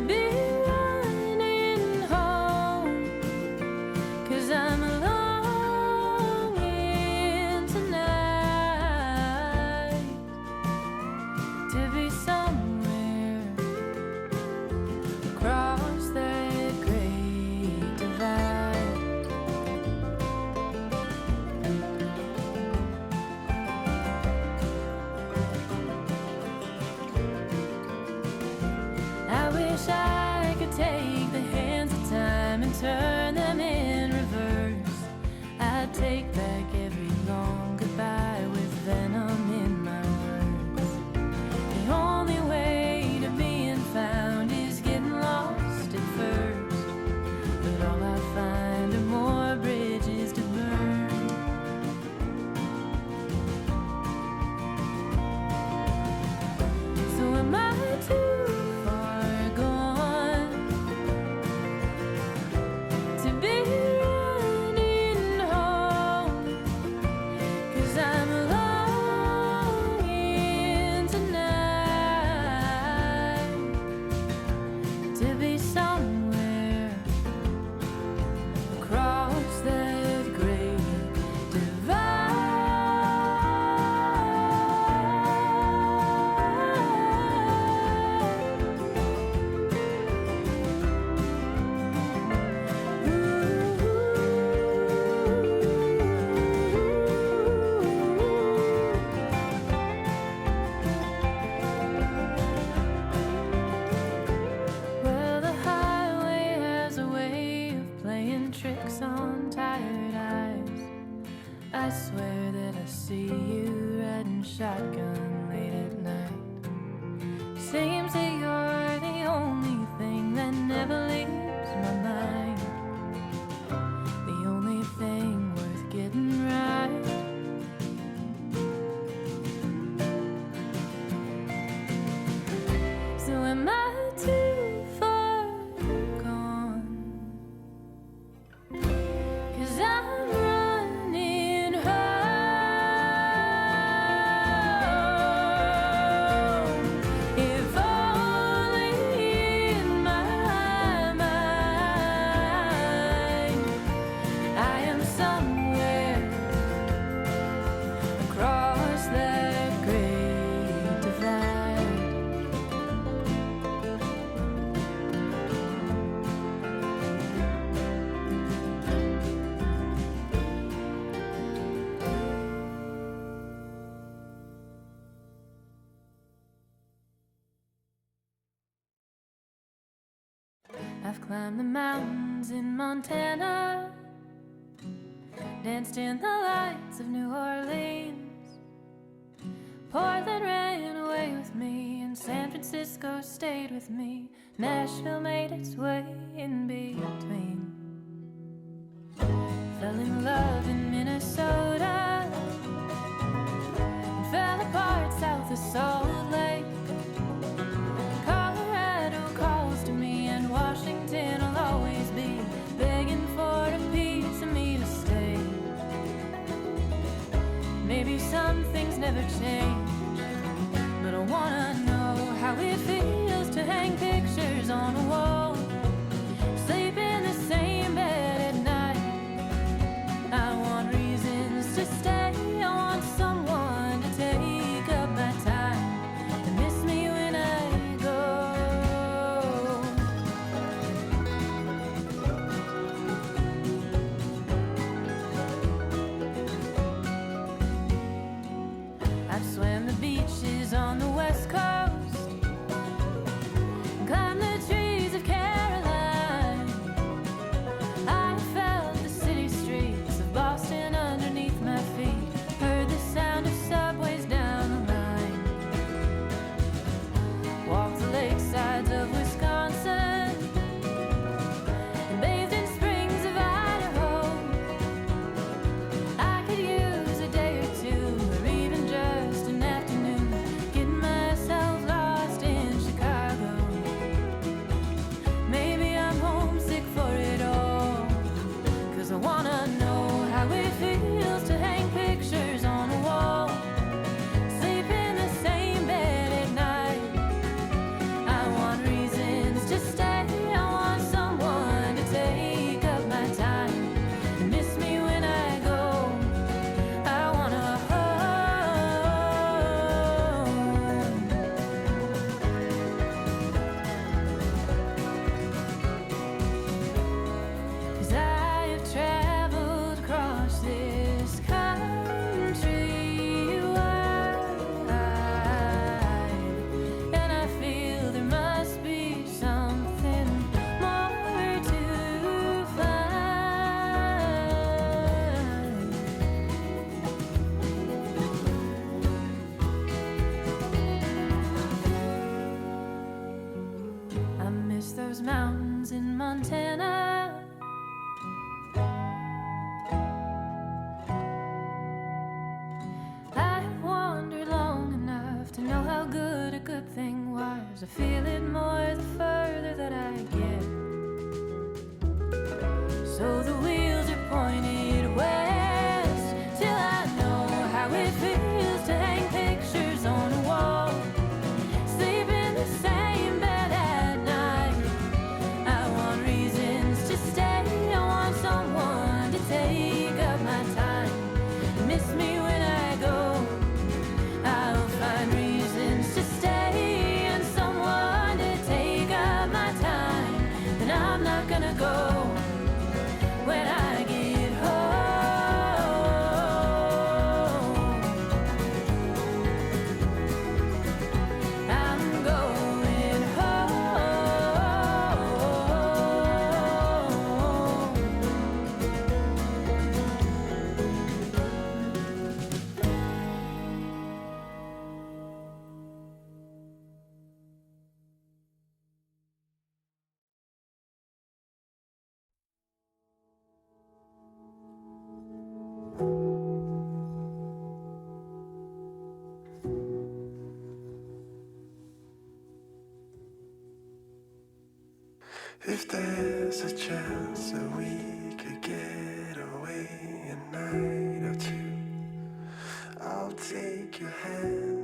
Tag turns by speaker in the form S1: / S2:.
S1: be running home, 'cause I'm longing tonight to be somewhere across that great divide. I wish I could take the hands of time and turn them in reverse. I'd take back every long goodbye with venom in my words. The only way to being found is getting lost at first, but all I find are more bridges to burn. So am I too far gone to be running home? 'Cause I'm longing tonight to be somewhere across that great Well, the highway has a way of playing tricks on tired eyes. I swear that I see you riding shotgun late at night. Seems that you're the only thing that never leaves my mind, the only thing worth getting right. So am I too far gone? 'Cause I'm running home. If only in my mind I am somewhere across that great divide. I've climbed the mountains in Montana, danced in the lights of New Orleans. Portland ran away with me, and San Francisco stayed with me. Nashville made its way in between. Fell in love in Minnesota, and fell apart south of Salt Lake. Colorado calls to me, and Washington will always be begging for a piece of me to stay. Maybe some things never change, but I wanna know how it feels to hang pictures on a wall, sleep in the same bed at night. I want reasons to stay, I want someone to take up my time. miss those mountains in Montana. I've wandered long enough to know how good a good thing was. I feel it more the further that I get. So the wheels are pointed west till I know how it feels to hang pictures on a wall, sleep in the same bed at night. I want reasons to stay, I want someone to take up my time. Miss me when I go, I'll find reasons to stay and someone to take up my time. Then I'm not gonna go when I get home. I'm going home.
S2: If there's a chance that we could get away a night or two, I'll take your hand